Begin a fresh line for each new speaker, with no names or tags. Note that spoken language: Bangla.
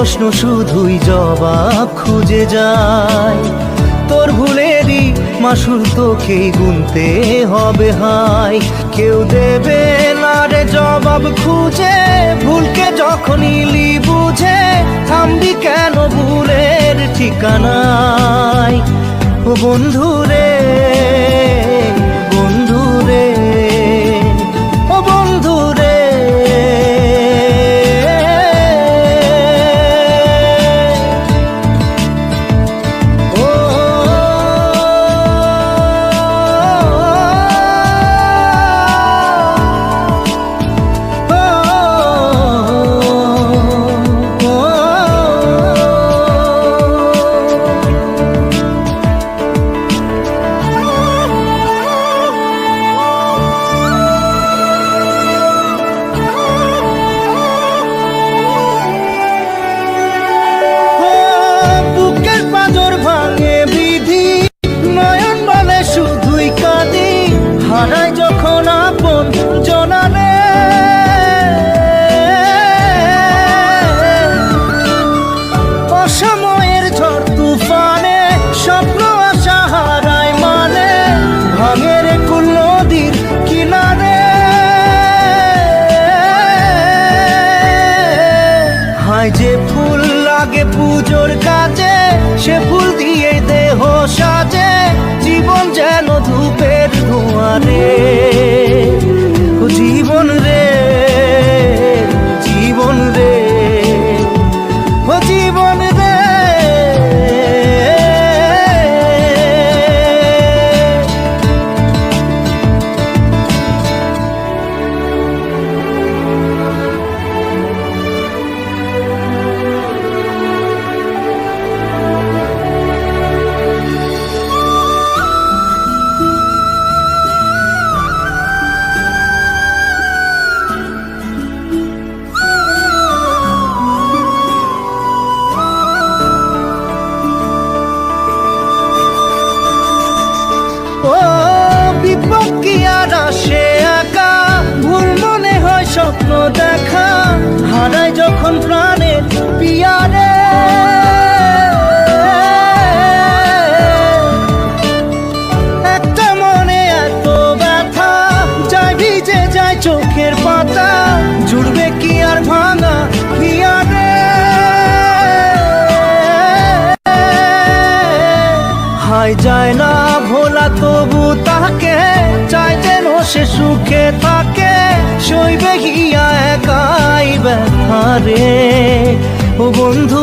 প্রশ্ন শুধুই জবাব খুঁজে যায়। তোর ভুলেরই মাসুল তোকেই গুনতে হবে হাই। কেউ দেবে না রে জবাব খুঁজে, ভুলকে যখন ইলি বুঝে থামবি কেন ভুলের ঠিকানায়। ও বন্ধু রে, বন্ধু রে, ও বন্ধু রে। হারাই যখন আপন জনারে, অসময়ের ঝড় তুফানে স্বপ্ন আশা হারায় মানে, ভাঙের কুল নদীর কিনারে। হায় যে ফুল লাগে পুজোর কাজে, সে ফুল দিয়ে দেহ সাজে, জীবন যেন ধূপের ধোঁয়ারে। ও জীবন রে, জীবন রে, ও জীবন রে। স্বপ্ন দেখা হারাই যখন প্রাণের পিয়ারে, একটা মনে এত ব্যথা যায় ভিজে যায় চোখের পাতা, জুড়বে কি আর ভাঙা পিয়ারে। হায় যায় না ভোলা তবু তাকে চাই যেন সে সুখে থাকে, সইবে গিয়া একাই ব্যথা রে। ও বন্ধু